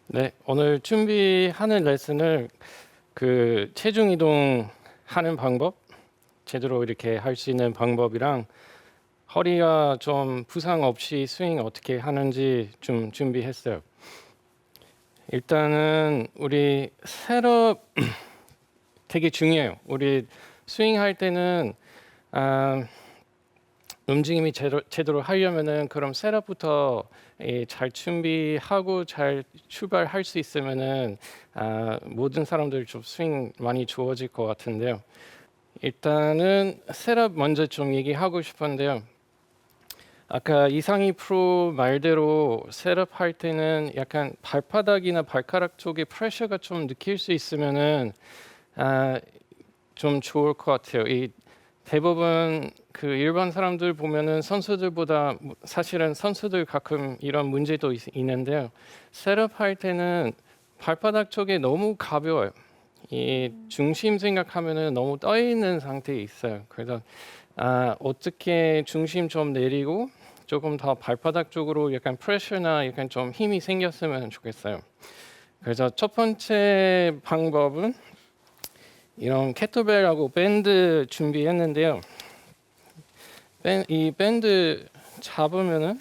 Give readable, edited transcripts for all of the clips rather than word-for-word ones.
네, 오늘 준비하는 레슨을 그 체중 이동하는 방법, 제대로 이렇게 할 수 있는 방법이랑 허리가 좀 부상 없이 스윙 어떻게 하는지 좀 준비했어요. 일단은 우리 셋업 되게 중요해요. 우리 스윙 할 때는 움직임이 제대로 하려면은 그럼 셋업부터 잘 준비하고 잘 출발할 수 있으면은 모든 사람들 좀 스윙 많이 좋아질 것 같은데요. 일단은 셋업 먼저 좀 얘기하고 싶은데요. 아까 이상희 프로 말대로 셋업 할 때는 약간 발바닥이나 발가락 쪽에 프레셔가 좀 느낄 수 있으면은 좀 좋을 것 같아요. 이 대부분 그 일반 사람들 보면은 선수들보다 사실은 선수들 가끔 이런 문제도 있는데요. 셋업 할 때는 발바닥 쪽에 너무 가벼워요. 이 중심 생각하면은 너무 떠 있는 상태에 있어요. 그래서 어떻게 중심 좀 내리고 조금 더 발바닥 쪽으로 약간 프레셔나 약간 좀 힘이 생겼으면 좋겠어요. 그래서 첫 번째 방법은 이런 케토벨하고 밴드 준비했는데요. 이 밴드 잡으면은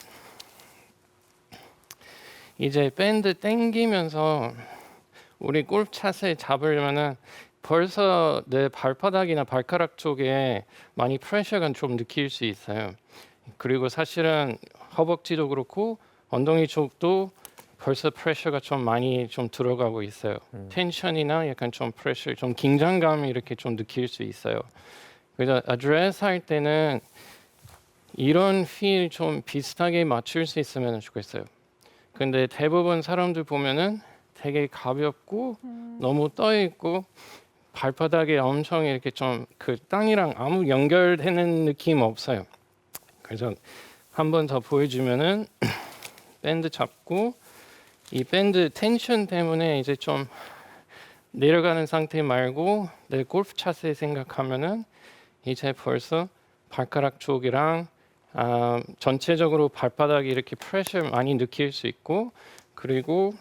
이제 밴드 당기면서 우리 골프 차세 잡으려면은 벌써 내 발바닥이나 발가락 쪽에 많이 프레셔가 좀 느낄 수 있어요. 그리고 사실은 허벅지도 그렇고 엉덩이 쪽도 벌써 프레셔가 좀 많이 좀 들어가고 있어요. 텐션이나 약간 좀 프레셔, 좀 긴장감이 이렇게 좀 느낄 수 있어요. 그래서 어드레스 할 때는 이런 필 좀 비슷하게 맞출 수 있으면 좋겠어요. 근데 대부분 사람들 보면은 되게 가볍고 너무 떠 있고 발바닥에 엄청 이렇게 좀 그 땅이랑 아무 연결되는 느낌 없어요. 그래서 한 번 더 보여주면은 밴드 잡고 이 밴드 텐션 때문에 이제 좀 내려가는 상태 말고 내 골프 차세 생각하면은 이제 벌써 발가락 쪽이랑 전체적으로 발바닥이 이렇게 프레셔 많이 느낄 수 있고 그리고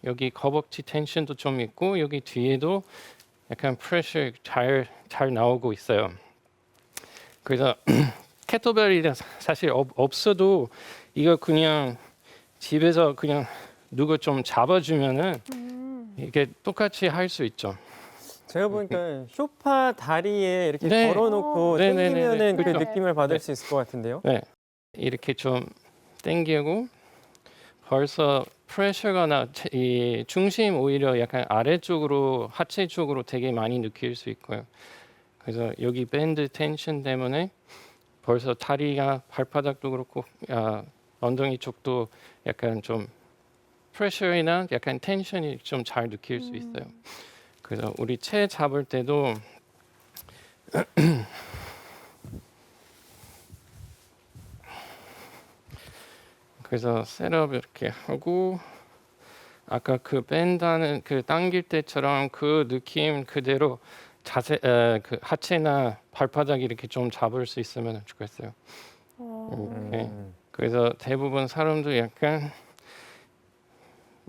여기 허벅지 텐션도 좀 있고 여기 뒤에도 약간 프레셔 잘 나오고 있어요. 그래서 케토벨이 사실 없어도 이거 그냥 집에서 그냥 누구 좀 잡아주면은 이게 똑같이 할 수 있죠. 제가 보니까 소파 다리에 이렇게 네. 걸어놓고 네네네네. 당기면은 그 그렇죠. 느낌을 받을 네. 수 있을 것 같은데요. 네, 이렇게 좀 당기고 벌써 프레셔가 이 중심 오히려 약간 아래쪽으로 하체 쪽으로 되게 많이 느낄 수 있고요. 그래서 여기 밴드 텐션 때문에 벌써 다리가 발바닥도 그렇고 엉덩이 쪽도 약간 좀 프레셔이나 약간 텐션이 좀 잘 느낄 수 있어요. 그래서 우리 채 잡을 때도 그래서 셋업 이렇게 하고 아까 그 밴드하는 그 당길 때처럼 그 느낌 그대로 자세 그 하체나 발바닥 이렇게 좀 잡을 수 있으면 좋겠어요. 이렇게. 그래서 대부분 사람도 약간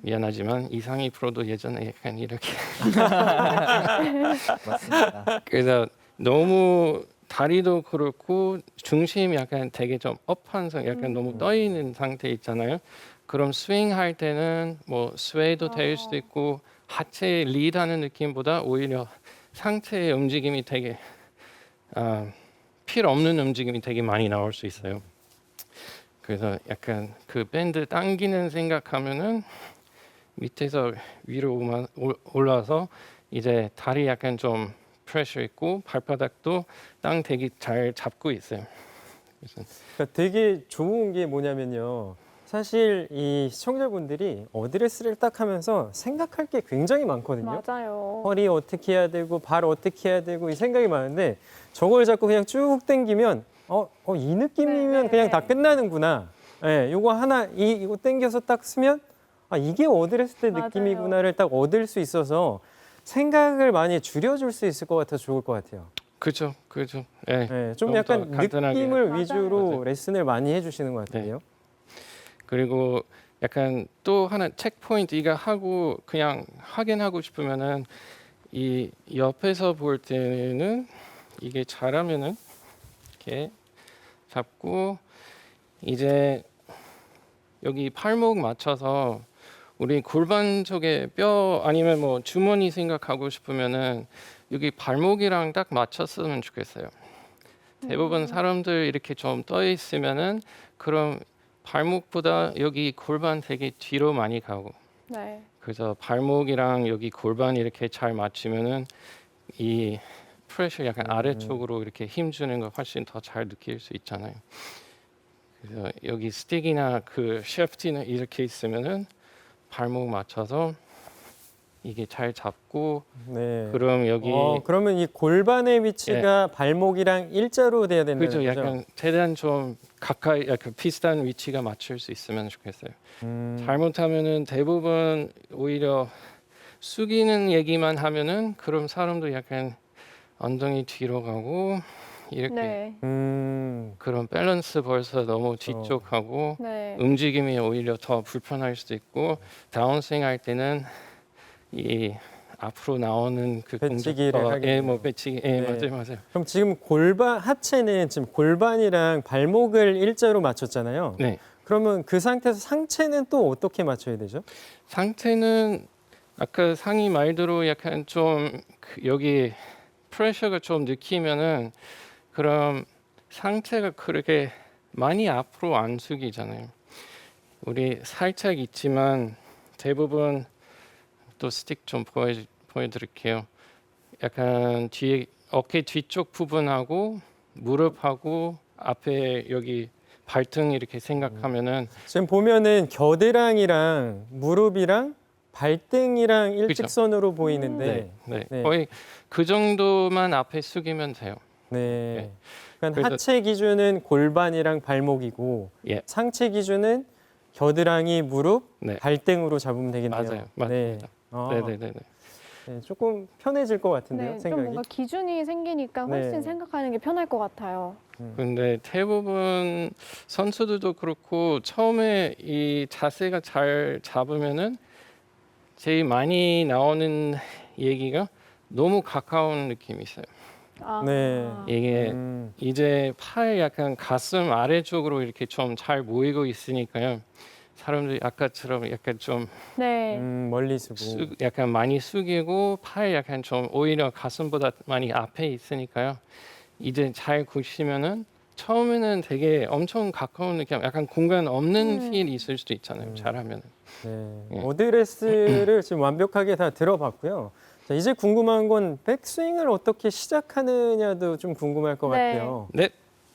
미안하지만 이상희 프로도 예전에 약간 이렇게 맞습니다. 그래서 너무 다리도 그렇고 중심이 약간 되게 좀 업한 상 약간 너무 떠 있는 상태 있잖아요. 그럼 스윙 할 때는 뭐 스웨이도 될 수도 있고 하체 리드하는 느낌보다 오히려 상체의 움직임이 되게 필요 없는 움직임이 되게 많이 나올 수 있어요. 그래서 약간 그 밴드 당기는 생각하면은 밑에서 위로 올라서 이제 다리 약간 좀 프레셔 있고 발바닥도 땅 되게 잘 잡고 있어요. 그래서 그러니까 되게 좋은 게 뭐냐면요. 사실 이 시청자분들이 어드레스를 딱 하면서 생각할 게 굉장히 많거든요. 맞아요. 허리 어떻게 해야 되고 발 어떻게 해야 되고 이 생각이 많은데 저걸 자꾸 그냥 쭉 당기면 이 느낌이면 네. 그냥 다 끝나는구나. 예, 요거 하나 이거 당겨서 딱 쓰면 이게 어드레스 때 맞아요. 느낌이구나를 딱 얻을 수 있어서 생각을 많이 줄여줄 수 있을 것 같아서 좋을 것 같아요. 그죠. 예. 네, 좀 너무 약간 더 간단하게. 느낌을 맞아요. 위주로 맞아요. 레슨을 많이 해주시는 것 같은데요. 그리고 약간 또 하나 체크포인트 이거 하고 그냥 확인하고 싶으면은 이 옆에서 볼 때는 이게 잘하면은 이렇게 잡고 이제 여기 팔목 맞춰서 우리 골반 쪽에 뼈 아니면 뭐 주머니 생각하고 싶으면은 여기 발목이랑 딱 맞췄으면 좋겠어요. 대부분 사람들 이렇게 좀 떠 있으면은 그럼 발목보다 여기 골반 되게 뒤로 많이 가고 네. 그래서 발목이랑 여기 골반 이렇게 잘 맞추면은 이 프레셔 약간 아래쪽으로 이렇게 힘 주는 거 훨씬 더 잘 느낄 수 있잖아요. 그래서 여기 스틱이나 그 셰프티는 이렇게 있으면은 발목 맞춰서 이게 잘 잡고 네. 그럼 여기 그러면 이 골반의 위치가 발목이랑 일자로 돼야 된다는 그죠? 거죠? 약간 최대한 좀 가까이 약간 비슷한 위치가 맞출 수 있으면 좋겠어요. 잘못하면은 대부분 오히려 숙이는 얘기만 하면은 그럼 사람도 약간 엉덩이 뒤로 가고 이렇게 네. 그런 밸런스 벌써 너무 뒤쪽하고 네. 움직임이 오히려 더 불편할 수도 있고 다운스윙 할 때는 이 앞으로 나오는 그 배치기를 하게 예, 뭐 되네요. 배치기, 예, 네. 맞아요. 그럼 지금 하체는 지금 골반이랑 발목을 일자로 맞췄잖아요. 네, 그러면 그 상태에서 상체는 또 어떻게 맞춰야 되죠? 상태는 아까 상의 말대로 약간 좀그 여기 프레셔가 좀 느끼면은 그럼 상체가 그렇게 많이 앞으로 안 숙이잖아요. 우리 살짝 있지만 대부분 또 스틱 좀 보여드릴게요. 약간 뒤에 어깨 뒤쪽 부분하고 무릎하고 앞에 여기 발등 이렇게 생각하면은 지금 보면은 겨드랑이랑 무릎이랑 발등이랑 일직선으로 보이는데 네, 네. 거의 그 정도만 앞에 숙이면 돼요. 네. 그러니까 그래서- 하체 기준은 골반이랑 발목이고 예. 상체 기준은 겨드랑이, 무릎, 네. 발등으로 잡으면 되겠네요. 맞아요. 맞습니다. 네. 네네네. 네, 조금 편해질 것 같은데요, 네. 좀 생각이. 뭔가 기준이 생기니까 훨씬 네. 생각하는 게 편할 것 같아요. 근데 대부분 선수들도 그렇고 처음에 이 자세가 잘 잡으면은 제일 많이 나오는 얘기가 너무 가까운 느낌이 있어요. 아. 네. 이게 음, 이제 팔 약간 가슴 아래쪽으로 이렇게 좀 잘 모이고 있으니까요. 사람들이 아까처럼 약간 좀 네. 멀리 쓰고. 약간 많이 숙이고 팔 약간 좀 오히려 가슴보다 많이 앞에 있으니까요. 이제 잘 보시면은 처음에는 되게 엄청 가까운 느낌, 약간 공간 없는 필이 있을 수도 있잖아요. 잘하면은. 네. 예. 어드레스를 지금 완벽하게 다 들어봤고요. 자, 이제 궁금한 건 백스윙을 어떻게 시작하느냐도 좀 궁금할 것 네. 같아요. 네,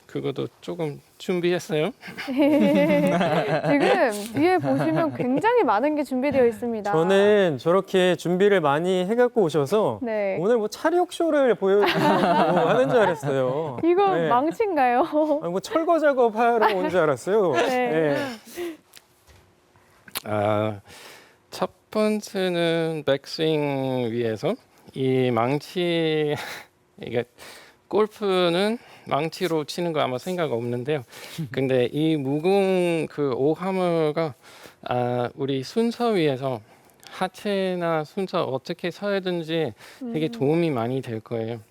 그것도 조금 준비했어요. 지금 뒤에 보시면 굉장히 많은 게 준비되어 있습니다. 저는 저렇게 준비를 많이 해갖고 오셔서 네. 오늘 뭐 차력 쇼를 보여주려고 하는 줄 알았어요. 이거 네. 망치인가요? 아니, 뭐 철거 작업하러 온 줄 알았어요. 네. 첫 번째는 백스윙 위해서 이 망치 이게 골프는 망치로 치는 거 아마 생각 없는데요. 근데 이 무거운 그 오하머가 우리 순서 위에서 하체나 순서 어떻게 서야 되는지 되게 도움이 많이 될 거예요.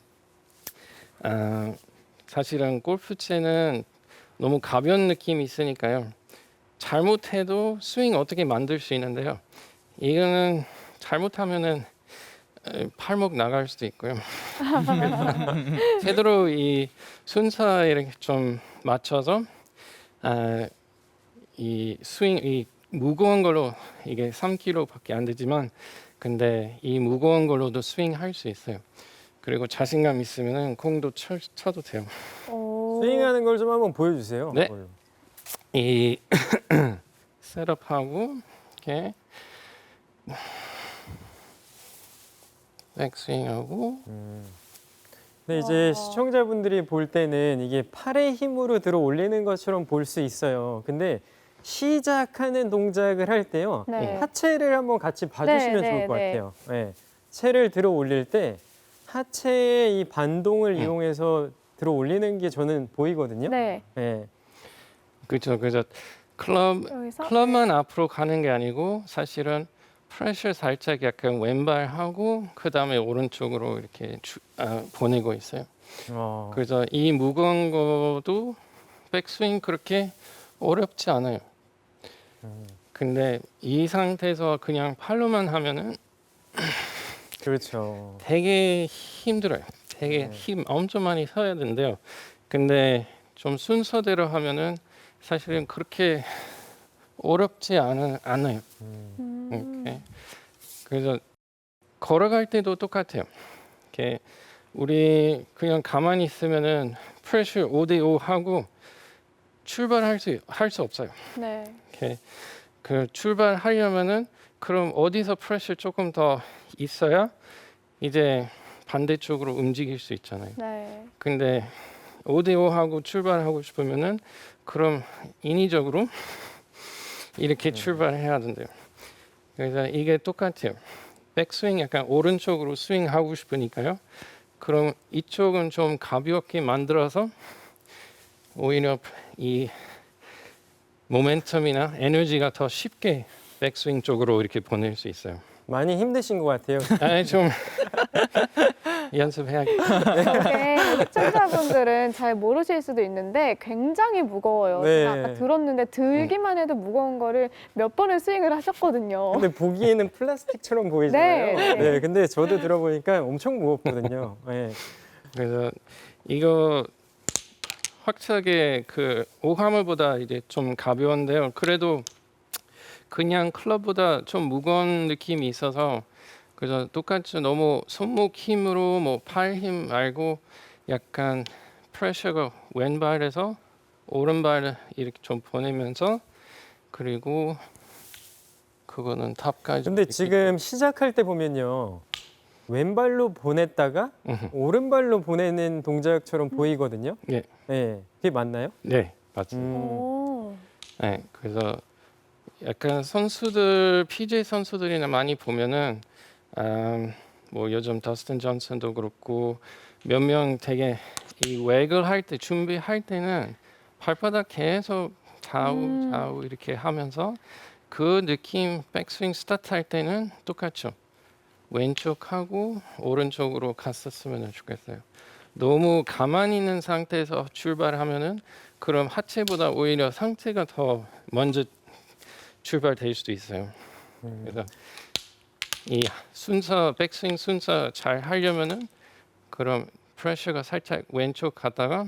사실은 골프채는 너무 가벼운 느낌이 있으니까요. 잘못해도 스윙 어떻게 만들 수 있는데요. 이거는 잘못하면은 팔목 나갈 수도 있고요. 제대로 이 순서 이렇게 좀 맞춰서 이 스윙 이 무거운 걸로 이게 3kg밖에 안 되지만 근데 이 무거운 걸로도 스윙 할 수 있어요. 그리고 자신감 있으면은 공도 쳐도 돼요. 오. 스윙하는 걸 좀 한번 보여주세요. 네. 그걸로. 이 셋업하고 이렇게 백스윙하고 근데 이제 와. 시청자분들이 볼 때는 이게 팔의 힘으로 들어 올리는 것처럼 볼 수 있어요. 근데 시작하는 동작을 할 때요. 네. 하체를 한번 같이 봐주시면 네, 좋을 것 네, 같아요. 네. 채를 들어 올릴 때 하체의 이 반동을 이용해서 들어 올리는 게 저는 보이거든요. 네. 네. 그렇죠. 그래서 여기서 클럽만 앞으로 가는 게 아니고 사실은 프레셔 살짝 약간 왼발하고 그 다음에 오른쪽으로 이렇게 보내고 있어요. 그래서 이 무거운 것도 백스윙 그렇게 어렵지 않아요. 근데 이 상태에서 그냥 팔로만 하면은 그렇죠. 되게 힘들어요. 되게 네. 힘 엄청 많이 써야 된대요. 근데 좀 순서대로 하면은 사실은 그렇게 어렵지 않아요. 이렇게. 그래서 걸어갈 때도 똑같아요. 이렇게 우리 그냥 가만히 있으면은 프레셔 5대5 하고 출발할 수 없어요. 네. 이렇게 그 출발하려면은 그럼 어디서 프레셔 조금 더 있어야 이제 반대쪽으로 움직일 수 있잖아요. 네. 근데 5대5 하고 출발하고 싶으면은 그럼 인위적으로 이렇게 출발해야 된대요. 그래서 이게 똑같아요. 백스윙 약간 오른쪽으로 스윙하고 싶으니까요. 그럼 이쪽은 좀 가볍게 만들어서 오히려 이 모멘텀이나 에너지가 더 쉽게 백스윙 쪽으로 이렇게 보낼 수 있어요. 많이 힘드신 것 같아요. 좀 연습해야겠다. 저게 시청자분들은 잘 모르실 수도 있는데 굉장히 무거워요. 네. 제가 아까 들었는데 들기만 해도 무거운 거를 몇 번을 스윙을 하셨거든요. 근데 보기에는 플라스틱처럼 보이잖아요. 네, 네. 근데 저도 들어보니까 엄청 무겁거든요. 네. 그래서 이거 확실하게 그 오하물보다 이제 좀 가벼운데요. 그래도 그냥 클럽보다 좀 무거운 느낌이 있어서 그래서 똑같이 너무 손목 힘으로 뭐 팔 힘 말고 약간 프레셔가 왼발에서 오른발을 이렇게 좀 보내면서 그리고 그거는 탑까지. 근데 지금 시작할 때 보면요. 왼발로 보냈다가 오른발로 보내는 동작처럼 보이거든요. 네. 네. 그게 맞나요? 네, 맞죠. 오. 네, 그래서 약간 선수들 PJ 선수들이나 많이 보면은 뭐 요즘 더스틴 존슨도 그렇고 몇 명 되게 이 웩을 할 때 준비할 때는 발바닥 계속 좌우 이렇게 하면서 그 느낌 백스윙 스타트 할 때는 똑같죠. 왼쪽하고 오른쪽으로 갔었으면 좋겠어요. 너무 가만히 있는 상태에서 출발하면은 그럼 하체보다 오히려 상체가 더 먼저 출발될 수도 있어요. 그래서 이 순서 백스윙 순서 잘 하려면은 그럼 프레셔가 살짝 왼쪽 갔다가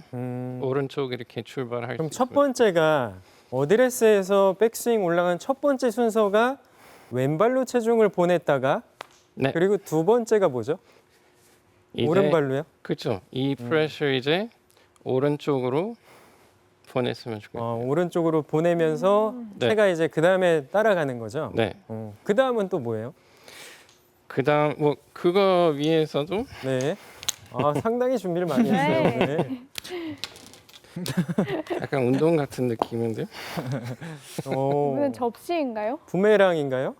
오른쪽 이렇게 출발할 그럼 수 첫 있고요. 번째가 어드레스에서 백스윙 올라간 첫 번째 순서가 왼발로 체중을 보냈다가 네. 그리고 두 번째가 뭐죠? 이제 오른발로요? 그렇죠. 이 프레셔 이제 오른쪽으로 보냈으면 좋겠어요. 오른쪽으로 보내면서 네. 채가 이제 그 다음에 따라가는 거죠. 네. 그 다음은 또 뭐예요? 그다음 뭐 그거 위에서도 네. 상당히 준비를 많이 했어요. 네. 네. 약간 운동 같은 느낌인데. 이거는 접시인가요? 부메랑인가요?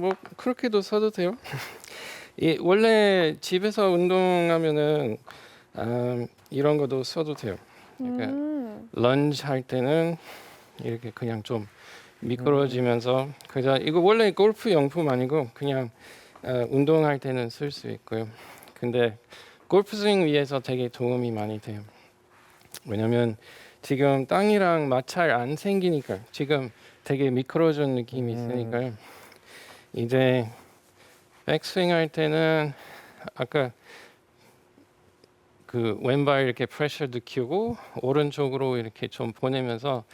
뭐 그렇게도 써도 돼요. 원래 집에서 운동하면은 이런 것도 써도 돼요. 그러니까 런지 할 때는 이렇게 그냥 좀 미끄러지면서 그래서 이거 원래 골프 용품 아니고 그냥 운동할 때는 쓸 수 있고요. 근데 골프 스윙 위해서 되게 도움이 많이 돼요. 왜냐면 지금 땅이랑 마찰 안 생기니까 지금 되게 미끄러진 느낌이 있으니까요. 이제 백스윙 할 때는 아까 그 왼발 이렇게 프레셔 느끼고 오른쪽으로 이렇게 좀 보내면서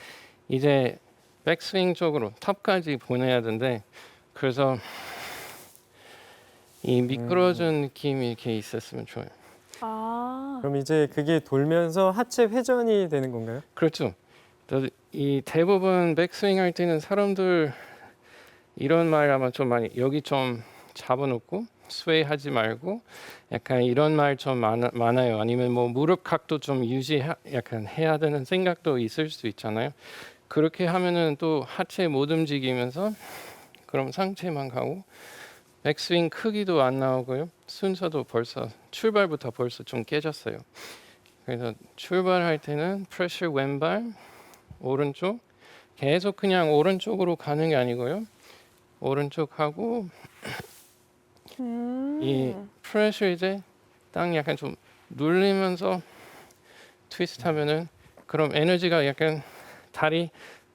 이제 백스윙 쪽으로 탑까지 보내야 되는데 그래서 이 미끄러진 느낌이 이렇게 있었으면 좋아요. 그럼 이제 그게 돌면서 하체 회전이 되는 건가요? 그렇죠. 이 대부분 백스윙 할 때는 사람들 이런 말 아마 좀 많이 여기 좀 잡아놓고 스웨이 하지 말고 약간 이런 말 좀 많아요. 아니면 뭐 무릎 각도 좀 약간 해야 되는 생각도 있을 수 있잖아요. 그렇게 하면은 또 하체 못 움직이면서 그럼 상체만 가고 백스윙 크기도 안 나오고요. 순서도 벌써 출발부터 벌써 좀 깨졌어요. 그래서 출발할 때는 프레셔 왼발 오른쪽 계속 그냥 오른쪽으로 가는 게 아니고요. 오른쪽 하고 이 프레셔 이제 땅 약간 좀 눌리면서 트위스트 하면은 그럼 에너지가 약간 다리,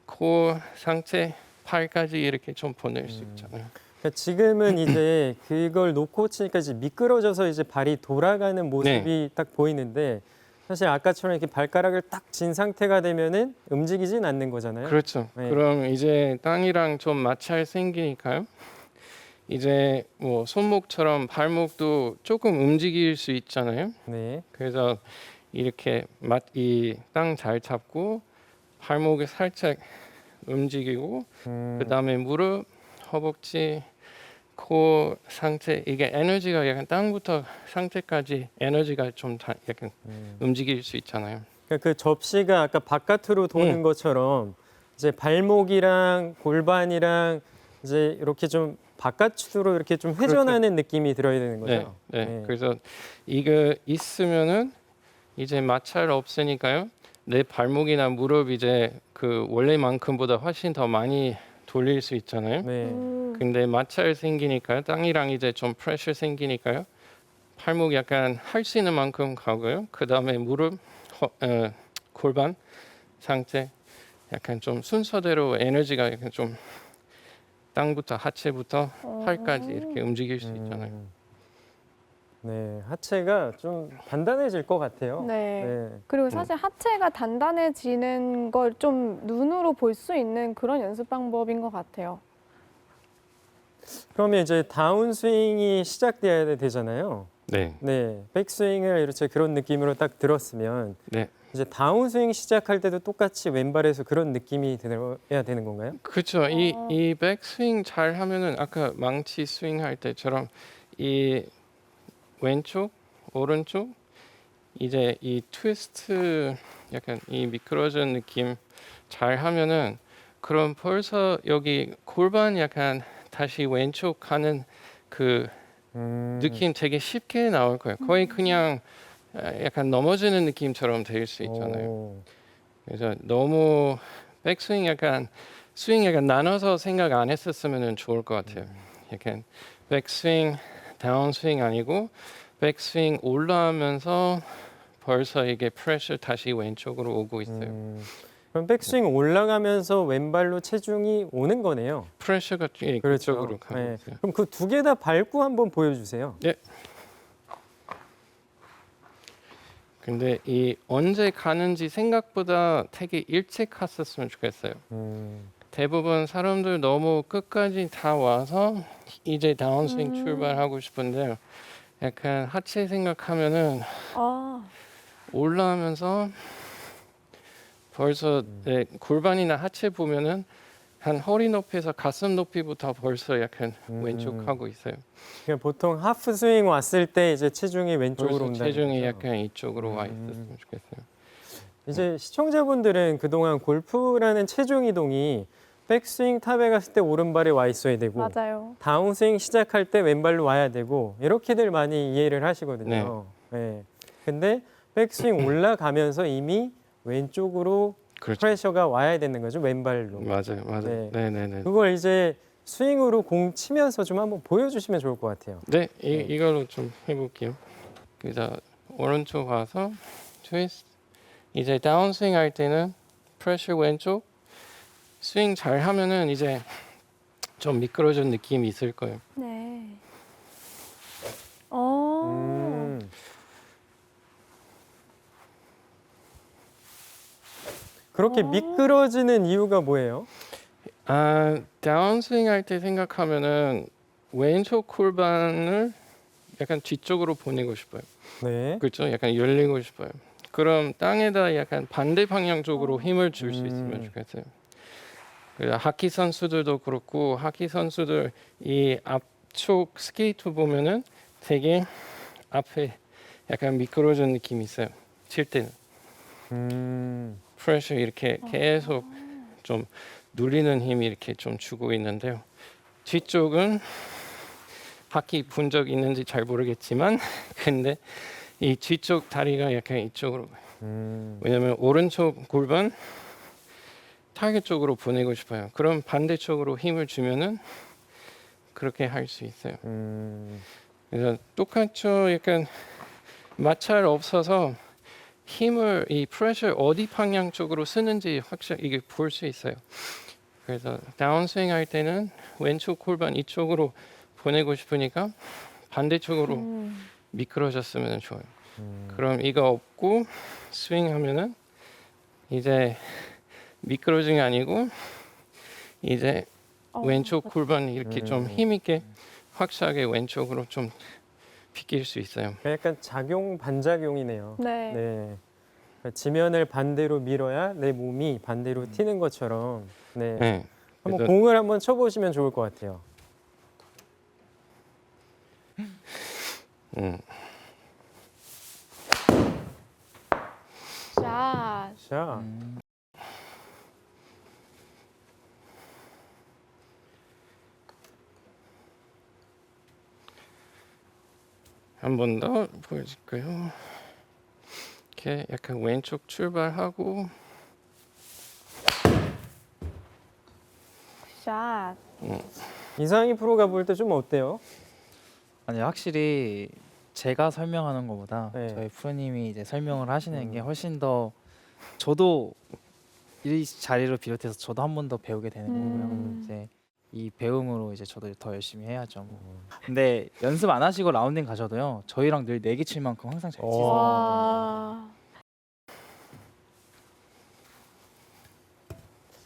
코, 상체, 팔까지 이렇게 좀 보낼 수 있잖아요. 그러니까 지금은 이제 그걸 놓고 치니까 이제 미끄러져서 이제 발이 돌아가는 모습이 딱 보이는데 사실 아까처럼 이렇게 발가락을 딱 진 상태가 되면은 움직이진 않는 거잖아요. 그렇죠. 네. 그럼 이제 땅이랑 좀 마찰 생기니까요. 이제 뭐 손목처럼 발목도 조금 움직일 수 있잖아요. 네. 그래서 이렇게 이 땅 잘 잡고 발목을 살짝 움직이고 그다음에 무릎, 허벅지, 코, 상체 이게 에너지가 약간 땅부터 상체까지 에너지가 좀 약간 움직일 수 있잖아요. 그러니까 그 접시가 아까 바깥으로 도는 것처럼 이제 발목이랑 골반이랑 이제 이렇게 좀 바깥으로 이렇게 좀 회전하는 느낌이 들어야 되는 거죠. 네. 그래서 이거 있으면은 이제 마찰 없으니까요. 내 발목이나 무릎 이제 그 원래만큼보다 훨씬 더 많이 돌릴 수 있잖아요. 네. 근데 마찰 생기니까요. 땅이랑 이제 좀 프레셔 생기니까요. 팔목 약간 할 수 있는 만큼 가고요. 그 다음에 무릎, 골반, 상체 약간 좀 순서대로 에너지가 약간 좀 땅부터 하체부터 팔까지 이렇게 움직일 수 있잖아요. 네, 하체가 좀 단단해질 것 같아요. 네. 네. 그리고 사실 하체가 단단해지는 걸 좀 눈으로 볼 수 있는 그런 연습 방법인 것 같아요. 그러면 이제 다운 스윙이 시작돼야 되잖아요. 네. 네, 백스윙을 이렇게 그런 느낌으로 딱 들었으면 네. 이제 다운 스윙 시작할 때도 똑같이 왼발에서 그런 느낌이 들어야 되는 건가요? 그렇죠. 이 백스윙 잘 하면은 아까 망치 스윙 할 때처럼 이 왼쪽, 오른쪽 이제 이 트위스트 약간 이 미끄러진 느낌 잘 하면은 그럼 벌써 여기 골반 약간 다시 왼쪽 가는 그 느낌 되게 쉽게 나올 거예요. 거의 그냥 약간 넘어지는 느낌처럼 될 수 있잖아요. 오. 그래서 너무 백스윙 약간 스윙 약간 나눠서 생각 안 했었으면 좋을 것 같아요. 약간 백스윙, 다운스윙 아니고 백스윙 올라오면서 벌써 이게 프레셔 다시 왼쪽으로 오고 있어요. 그럼 백스윙 올라가면서 왼발로 체중이 오는 거네요. 프레셔가 그쪽으로 가고 네. 있어요. 그럼 그 두 개 다 밟고 한번 보여주세요. 네. 근데 이 언제 가는지 생각보다 되게 일찍 갔었으면 좋겠어요. 대부분 사람들 너무 끝까지 다 와서 이제 다운스윙 출발하고 싶은데 약간 하체 생각하면은 아, 올라오면서 벌써 골반이나 하체 보면은 한 허리 높이에서 가슴 높이부터 벌써 약간 왼쪽 하고 있어요. 그러니까 보통 하프 스윙 왔을 때 이제 체중이 왼쪽으로 벌써 온다는 체중이 거죠. 약간 이쪽으로 와 있었으면 좋겠어요. 이제 시청자분들은 그동안 골프라는 체중 이동이 백스윙 탑에 갔을 때 오른발에 와 있어야 되고 맞아요. 다운스윙 시작할 때 왼발로 와야 되고 이렇게들 많이 이해를 하시거든요. 네. 근데 백스윙 올라가면서 이미 왼쪽으로 그렇죠. 프레셔가 와야 되는 거죠. 왼발로. 맞아요. 네. 네네네. 그걸 이제 스윙으로 공 치면서 좀 한번 보여주시면 좋을 것 같아요. 네, 이걸로 좀 해볼게요. 그래서 오른쪽 와서 트위스트. 이제 다운스윙 할 때는 프레셔 왼쪽. 스윙 잘 하면은 이제 좀 미끄러진 느낌이 있을 거예요. 네. 그렇게 미끄러지는 이유가 뭐예요? 다운스윙 할 때 생각하면은 왼쪽 골반을 약간 뒤쪽으로 보내고 싶어요. 네. 그렇죠? 약간 열리고 싶어요. 그럼 땅에다 약간 반대 방향 쪽으로 힘을 줄 수 있으면 좋겠어요. 그래서 하키 선수들도 그렇고 하키 선수들 이 앞쪽 스케이트 보면은 되게 앞에 약간 미끄러진 느낌이 있어요. 칠 때는 프레셔 이렇게 계속 좀 눌리는 힘이 이렇게 좀 주고 있는데요. 뒤쪽은 하키 본 적 있는지 잘 모르겠지만 근데 이 뒤쪽 다리가 약간 이쪽으로 왜냐면 오른쪽 골반 타겟 쪽으로 보내고 싶어요. 그럼 반대쪽으로 힘을 주면은 그렇게 할 수 있어요. 그래서 똑같죠. 약간 마찰 없어서 힘을 이 프레셔 어디 방향 쪽으로 쓰는지 확실히 이게 볼 수 있어요. 그래서 다운스윙 할 때는 왼쪽 골반 이쪽으로 보내고 싶으니까 반대쪽으로 미끄러졌으면 좋아요. 그럼 이거 없고 스윙하면은 이제 미끄러진 게 아니고 이제 왼쪽 골반 이렇게 좀 힘있게 확실하게 왼쪽으로 좀 비낄 수 있어요. 약간 작용 반작용이네요. 네. 네. 그러니까 지면을 반대로 밀어야 내 몸이 반대로 튀는 것처럼. 네. 네. 한번 그래서 공을 한번 쳐보시면 좋을 것 같아요. 샷. 자, 한 번 더 보여줄까요? 이렇게 약간 왼쪽 출발하고 샷. 이상희 프로가 볼 때 좀 어때요? 아니 확실히 제가 설명하는 것보다 네. 저희 프로님이 이제 설명을 하시는 게 훨씬 더 저도 이 자리를 비롯해서 저도 한 번 더 배우게 되는 거고요. 이제 이 배움으로 이제 저도 더 열심히 해야죠. 근데 연습 안 하시고 라운딩 가셔도요. 저희랑 늘 내기 칠 만큼 항상 잘 치세요. 와.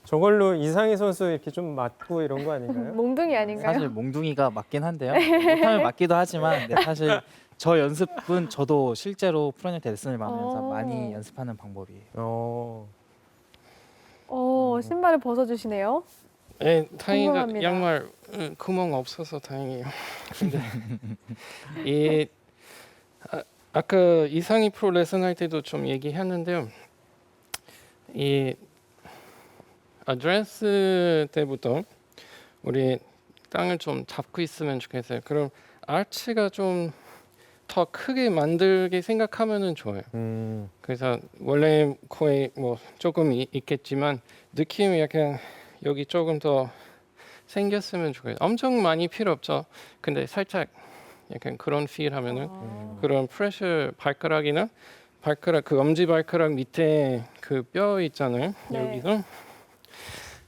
저걸로 이상희 선수 이렇게 좀 맞고 이런 거 아닌가요? 몽둥이 아닌가요? 사실 몽둥이가 맞긴 한데요. 못하면 맞기도 하지만 근데 사실 저 연습은 저도 실제로 프로님한테 레슨을 받으면서 많이 연습하는 방법이에요. 신발을 벗어주시네요. 네, 다행히도 궁금합니다. 양말 구멍 없어서 다행이에요. 근데 이 아까 이상희 프로 레슨 할 때도 좀 얘기했는데요. 이 어드레스 때부터 우리 땅을 좀 잡고 있으면 좋겠어요. 그럼 아치가 좀 더 크게 만들게 생각하면은 좋아요. 그래서 원래 거의 뭐 조금 있겠지만 느낌이 약간 여기 조금 더 생겼으면 좋겠어요. 엄청 많이 필요 없죠. 근데 살짝 약간 그런 필 하면은 그런 프레셔 발가락이나 발가락 그 엄지 발가락 밑에 그 뼈 있잖아요. 네. 여기서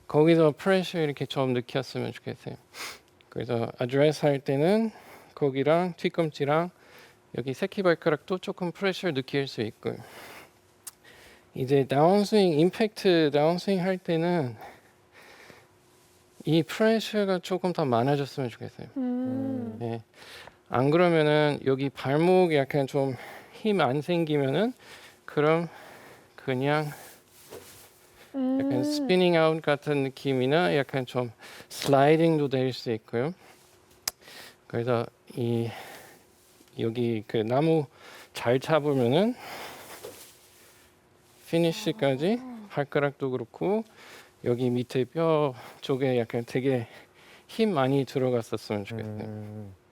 거기서 프레셔 이렇게 좀 느꼈으면 좋겠어요. 그래서 어드레스 할 때는 거기랑 뒤꿈치랑 여기 새끼발가락도 조금 프레셔 느낄 수 있고 이제 다운스윙 임팩트 다운스윙 할 때는 이 프레셔가 조금 더 많아졌으면 좋겠어요. 네. 안 그러면은 여기 발목이 약간 좀 힘 안 생기면은 그럼 그냥 약간 스피닝 아웃 같은 느낌이나 약간 좀 슬라이딩도 될 수 있고요. 그래서 이 여기 그 나무 잘 잡으면은 피니시까지 발가락도 그렇고 여기 밑에 뼈 쪽에 약간 되게 힘 많이 들어갔었으면 좋겠어요.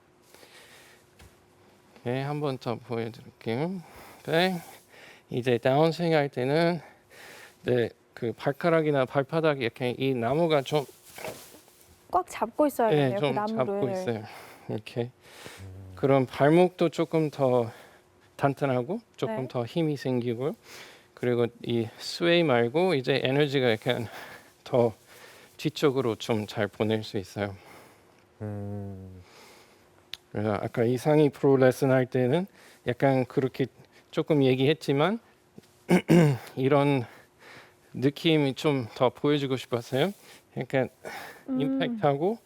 네, 한 번 더 보여드릴게요. 네, 이제 다운스윙 할 때는 네, 그 발가락이나 발바닥이 약간 이 나무가 좀 꽉 잡고 있어야겠네요. 네, 그 좀 나무를. 잡고 있어요. 이렇게. 그럼 발목도 조금 더 단단하고 조금 네. 더 힘이 생기고 그리고 이 스웨이 말고 이제 에너지가 약간 더 뒤쪽으로 좀 잘 보낼 수 있어요. 그래서 아까 이상희 프로 레슨 할 때는 약간 그렇게 조금 얘기했지만 이런 느낌이 좀 더 보여주고 싶었어요. 약간 임팩트하고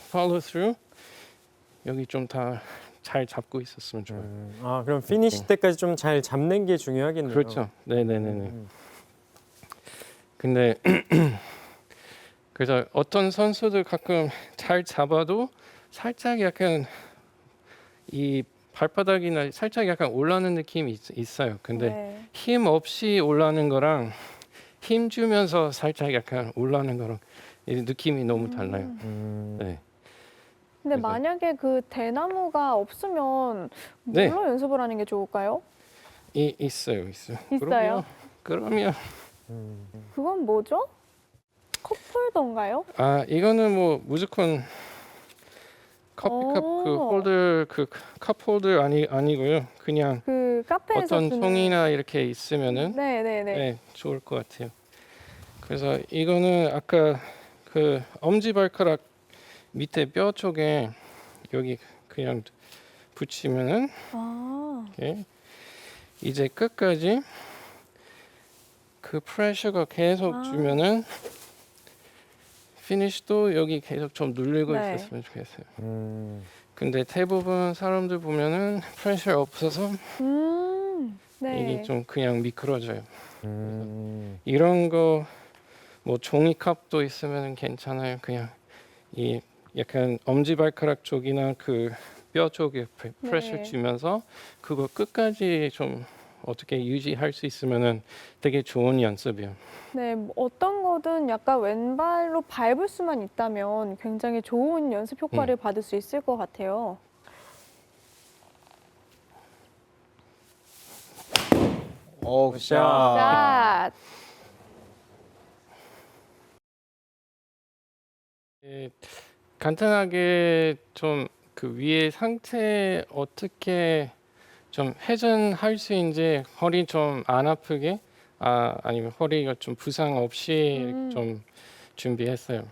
follow through 여기 좀 다 잘 잡고 있었으면 좋아요. 아, 그럼 피니시 때까지 좀 잘 잡는 게 중요하겠네요. 그렇죠. 네네네네. 근데 그래서 어떤 선수들 가끔 잘 잡아도 살짝 약간 이 발바닥이나 살짝 약간 올라오는 느낌이 있어요. 근데 네. 힘 없이 올라오는 거랑 힘 주면서 살짝 약간 올라오는 거랑 이 느낌이 너무 달라요. 네. 근데 그래서- 만약에 그 대나무가 없으면 네. 뭘로 연습을 하는 게 좋을까요? 있어요. 있어요? 그러면 그건 뭐죠? 컵홀더인가요? 아 이거는 뭐 무조건 커피컵 그 오. 홀더 그 컵 홀더 아니고요. 그냥 그 카페에서 어떤 주는. 송이나 이렇게 있으면은 네네네. 네, 좋을 것 같아요. 그래서 이거는 아까 그 엄지발가락 밑에 뼈 쪽에 여기 그냥 붙이면은 아, 이렇게 이제 끝까지 그 프레셔가 계속 아. 주면은 피니쉬도 여기 계속 좀 눌리고 네. 있었으면 좋겠어요. 근데 대부분 사람들 보면은 프레셔 없어서 네. 이게 좀 그냥 미끄러져요. 이런 거 뭐 종이컵도 있으면 괜찮아요. 그냥 이 약간 엄지발가락 쪽이나 그 뼈 쪽에 프레셔 네. 주면서 그거 끝까지 좀 어떻게 유지할 수 있으면은 되게 좋은 연습이에요. 네, 뭐 어떤 거든 약간 왼발로 밟을 수만 있다면 굉장히 좋은 연습 효과를 받을 수 있을 것 같아요. 오, 샷. 자, 예, 간단하게 좀 그 위에 상태 어떻게 좀 회전할 수 있는지 허리 좀 안 아프게 아니면 허리가 좀 부상 없이 좀 준비했어요.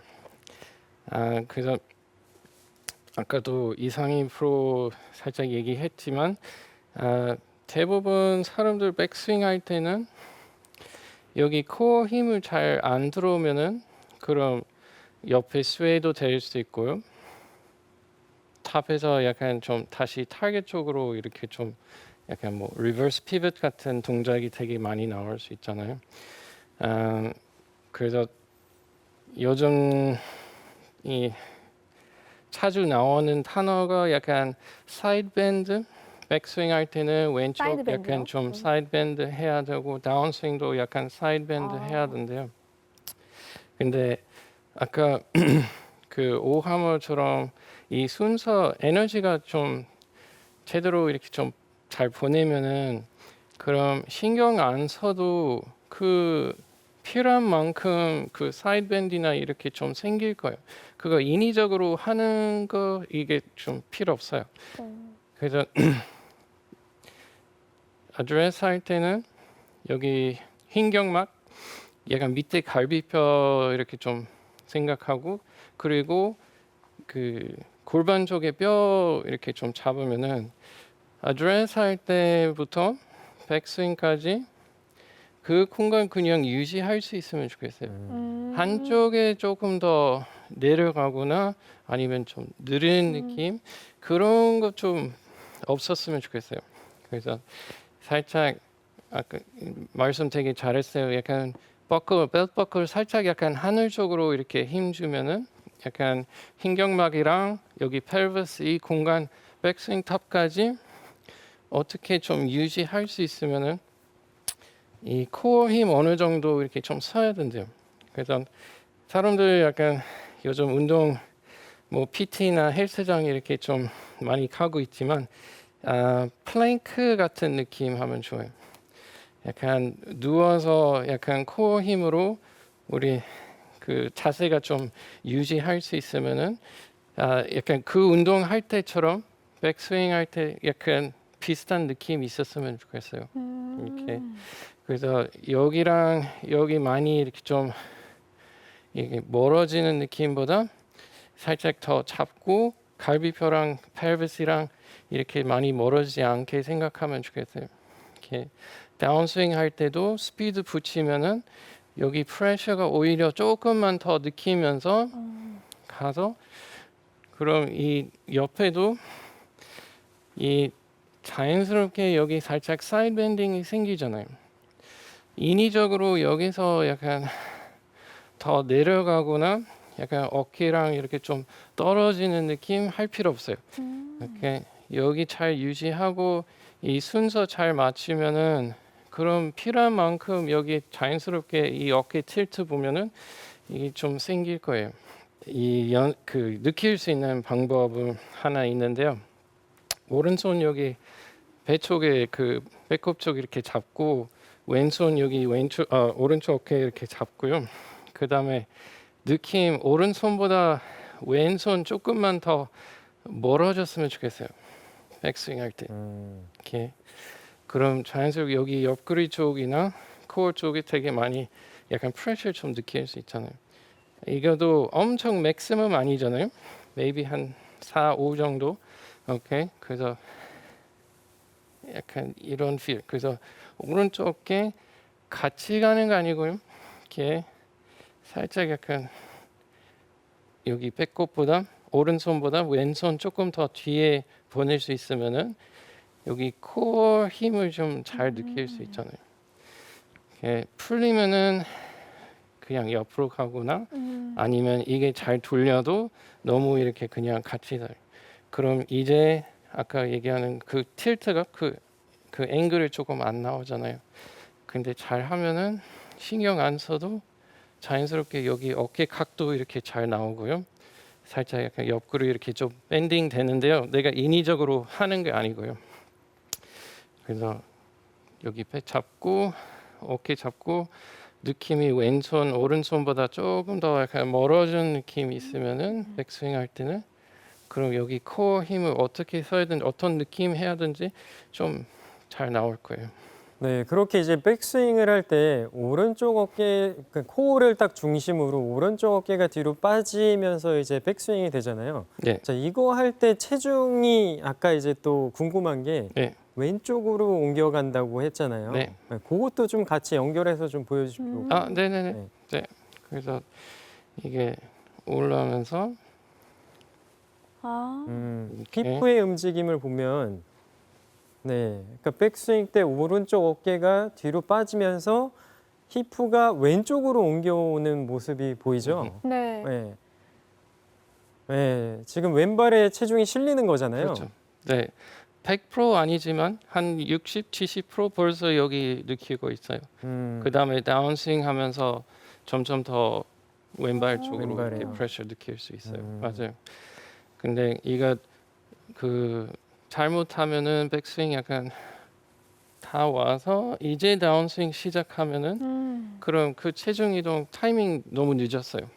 그래서 아까도 이상희 프로 살짝 얘기했지만 대부분 사람들 백스윙 할 때는 여기 코어 힘을 잘 안 들어오면은 그럼 옆에 스웨이도 될 수 있고요. 탑에서 약간 좀 다시 타겟 쪽으로 이렇게 좀 약간 뭐 리버스 피벗 같은 동작이 되게 많이 나올 수 있잖아요. 그래서 요즘 이 자주 나오는 단어가 약간 사이드 밴드, 백스윙 할 때는 왼쪽 사이드 밴드요? 약간 좀 사이드 밴드 해야 되고 다운스윙도 약간 사이드 밴드 해야 된대요. 근데 아까 그 오하머처럼 이 순서 에너지가 좀 제대로 이렇게 좀 잘 보내면은 그럼 신경 안 써도 그 필요한 만큼 그 사이드 밴드나 이렇게 좀 생길 거예요. 그거 인위적으로 하는 거 이게 좀 필요 없어요. 그래서 어드레스 할 때는 여기 흰경막 약간 밑에 갈비뼈 이렇게 좀 생각하고 그리고 그 골반 쪽에 뼈 이렇게 좀 잡으면은 어드레스 할 때부터 백스윙까지 그 공간 그냥 유지할 수 있으면 좋겠어요. 한쪽에 조금 더 내려가거나 아니면 좀 느린 느낌 그런 거 좀 없었으면 좋겠어요. 그래서 살짝 아까 말씀 되게 잘했어요. 약간 벨트 버클 살짝 약간 하늘 쪽으로 이렇게 힘 주면은 약간 흰경막이랑 여기 펠버스 이 공간 백스윙 탑까지 어떻게 좀 유지할 수 있으면은 이 코어 힘 어느 정도 이렇게 좀 써야 된대요. 그래서 사람들 약간 요즘 운동 뭐 PT나 헬스장 이렇게 좀 많이 가고 있지만 플랭크 같은 느낌 하면 좋아요. 약간 누워서 약간 코어 힘으로 우리 그 자세가 좀 유지할 수 있으면은 약간 그 운동 할 때처럼 백스윙 할 때 약간 비슷한 느낌이 있었으면 좋겠어요. 이렇게 그래서 여기랑 여기 많이 이렇게 좀 이게 멀어지는 느낌보다 살짝 더 잡고 갈비뼈랑 펠비스랑 이렇게 많이 멀어지지 않게 생각하면 좋겠어요. 이렇게 다운스윙 할 때도 스피드 붙이면은 여기 프레셔가 오히려 조금만 더 느끼면서 가서 그럼 이 옆에도 이 자연스럽게 여기 살짝 사이드 밴딩이 생기잖아요. 인위적으로 여기서 약간 더 내려가거나 약간 어깨랑 이렇게 좀 떨어지는 느낌 할 필요 없어요. 이렇게 여기 잘 유지하고 이 순서 잘 맞추면은 그럼 필요한 만큼 여기 자연스럽게 이 어깨 틸트 보면은 이게 좀 생길 거예요. 그 느낄 수 있는 방법은 하나 있는데요. 오른손 여기 배 쪽에 그 배꼽 쪽 이렇게 잡고 왼손 여기 왼쪽 오른쪽 어깨 이렇게 잡고요. 그다음에 느낌 오른손보다 왼손 조금만 더 멀어졌으면 좋겠어요. 백스윙 할 때. 이렇게. 그럼 자연스럽게 여기 옆구리 쪽이나 코어 쪽에 되게 많이 약간 프레셔 좀 느낄 수 있잖아요. 이거도 엄청 맥시멈 아니잖아요. maybe 한 4, 5 정도. 오케이. 그래서 약간 이런 feel. 그래서 오른쪽 어깨 같이 가는 거 아니고요. 이렇게 살짝 약간 여기 배꼽보다 오른손보다 왼손 조금 더 뒤에 보낼 수 있으면은 여기 코어 힘을 좀 잘 느낄 수 있잖아요. 이렇게 풀리면은 그냥 옆으로 가거나 아니면 이게 잘 돌려도 너무 이렇게 그냥 같이 다. 그럼 이제 아까 얘기하는 그 틸트가 그 앵글이 조금 안 나오잖아요. 근데 잘 하면은 신경 안 써도 자연스럽게 여기 어깨 각도 이렇게 잘 나오고요. 살짝 약간 옆구리 이렇게 좀 밴딩 되는데요. 내가 인위적으로 하는 게 아니고요. 그래서 여기 배 잡고 어깨 잡고 느낌이 왼손 오른손보다 조금 더 약간 멀어진 느낌이 있으면은 백스윙 할 때는 그럼 여기 코어 힘을 어떻게 써야든지 어떤 느낌 해야든지 좀 잘 나올 거예요. 네, 그렇게 이제 백스윙을 할 때 오른쪽 어깨, 그러니까 코어를 딱 중심으로 오른쪽 어깨가 뒤로 빠지면서 이제 백스윙이 되잖아요. 네. 자, 이거 할 때 체중이 아까 이제 또 궁금한 게 네. 왼쪽으로 옮겨간다고 했잖아요. 네. 그것도 좀 같이 연결해서 좀 보여주시고. 아, 네네네. 네. 네. 그래서 이게 올라오면서 아, 이렇게. 히프의 움직임을 보면 네, 그러니까 백스윙 때 오른쪽 어깨가 뒤로 빠지면서 히프가 왼쪽으로 옮겨오는 모습이 보이죠? 네. 네. 네, 지금 왼발에 체중이 실리는 거잖아요. 그렇죠. 네. 100% 아니지만 한 60, 70% 벌써 여기 느끼고 있어요. 그 다음에 다운스윙 하면서 점점 더 왼발 쪽으로 왼발에요. 이렇게 프레셔 느낄 수 있어요. 맞아요. 근데 이거 그 잘못하면은 백스윙 약간 다 와서 이제 다운스윙 시작하면은 그럼 그 체중 이동 타이밍 너무 늦었어요.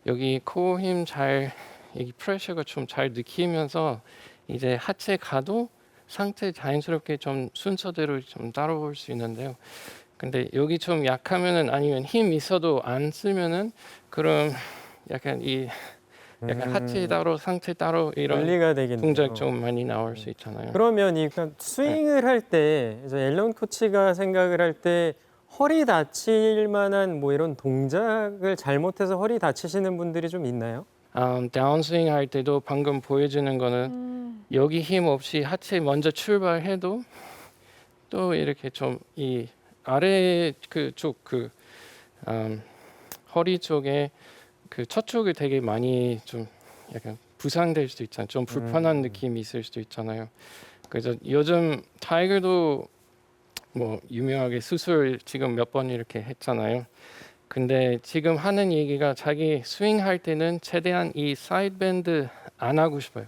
여기 코어 힘 잘 여기 프레셔가 좀 잘 느끼면서 이제 하체 가도 상태 자연스럽게 좀 순서대로 좀 따라올 수 있는데요. 근데 여기 좀 약하면은 아니면 힘 있어도 안 쓰면은 그럼 약간 이 약간 하체 따로 상체 따로 이런 분리가 되겠네요. 동작 좀 많이 나올 수 있잖아요. 그러면 이 그러니까 스윙을 할 때 이제 앨런 코치가 생각을 할 때 허리 다칠 만한 뭐 이런 동작을 잘못해서 허리 다치시는 분들이 좀 있나요? 다운스윙 할 때도 방금 보여주는 거는 여기 힘 없이 하체 먼저 출발해도 또 이렇게 좀 이 아래 그쪽 허리 쪽에 그 첫 쪽이 되게 많이 좀 약간 부상될 수도 있잖아요. 좀 불편한 느낌이 있을 수도 있잖아요. 그래서 요즘 타이거도 뭐 유명하게 수술 지금 몇 번 이렇게 했잖아요. 근데 지금 하는 얘기가 자기 스윙 할 때는 최대한 이 사이드 밴드 안 하고 싶어요.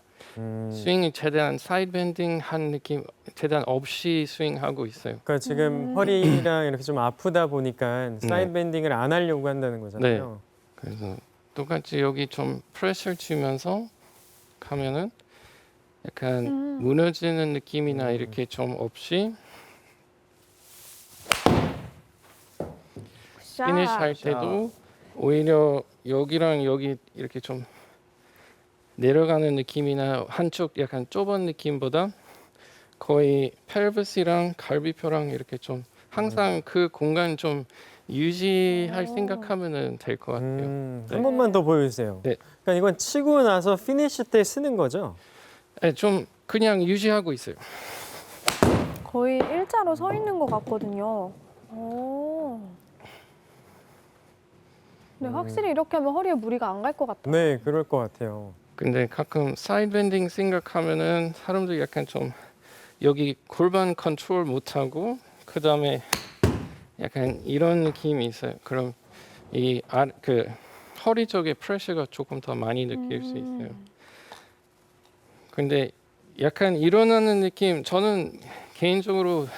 스윙이 최대한 사이드 밴딩 한 느낌 최대한 없이 스윙하고 있어요. 그러니까 지금 허리랑 이렇게 좀 아프다 보니까 사이드 밴딩을 안 하려고 한다는 거잖아요. 그래서 똑같이 여기 좀 프레셔 주면서 가면은 약간 무너지는 느낌이나 이렇게 좀 없이 샷. 피니시 할 때도 오히려 여기랑 여기 이렇게 좀 내려가는 느낌이나 한쪽 약간 좁은 느낌보다 거의 펠비스랑 갈비뼈랑 이렇게 좀 항상 그 공간 좀 유지할 생각하면은 될 것 같아요. 네. 한 번만 더 보여주세요. 네. 그러니까 이건 치고 나서 피니시 때 쓰는 거죠? 네, 좀 그냥 유지하고 있어요. 거의 일자로 서 있는 것 같거든요. 오. 네, 확실히 이렇게 하면 허리에 무리가 안 갈 것 같아요. 네, 그럴 것 같아요. 근데 가끔 사이드 밴딩 생각하면은 사람들이 약간 좀 여기 골반 컨트롤 못하고 그 다음에 약간 이런 느낌이 있어요. 그럼 그 허리 쪽에 프레셔가 조금 더 많이 느낄 수 있어요. 근데 약간 일어나는 느낌 저는 개인적으로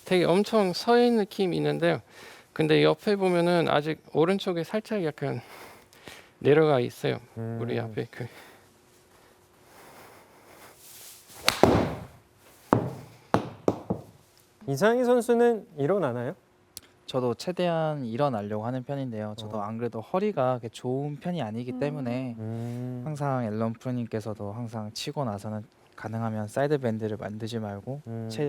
되게 엄청 서 있는 느낌이 있는데요. 근데 옆에 보면은 아직 오른쪽에 살짝 약간 내려가 있어요. 우리 앞에 그 이상희 선수는 일어나나요? 저도 최대한 일어나려고 하는 편인데요. 저도 안 그래도 허리가 그렇게 좋은 편이 아니기 때문에 항상 앨런 프로님께서도 항상 치고 나서는 가능하면 사이드 밴드를 만들지 말고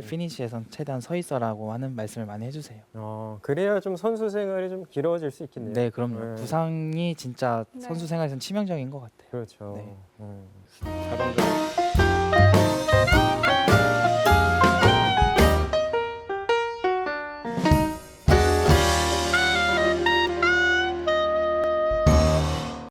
피니시에선 최대한 서 있어라고 하는 말씀을 많이 해주세요. 그래야 좀 선수 생활이 좀 길어질 수 있겠네요. 네, 그럼요. 네. 부상이 진짜 네. 선수 생활에선 치명적인 것 같아요. 그렇죠. 네. 자동적으로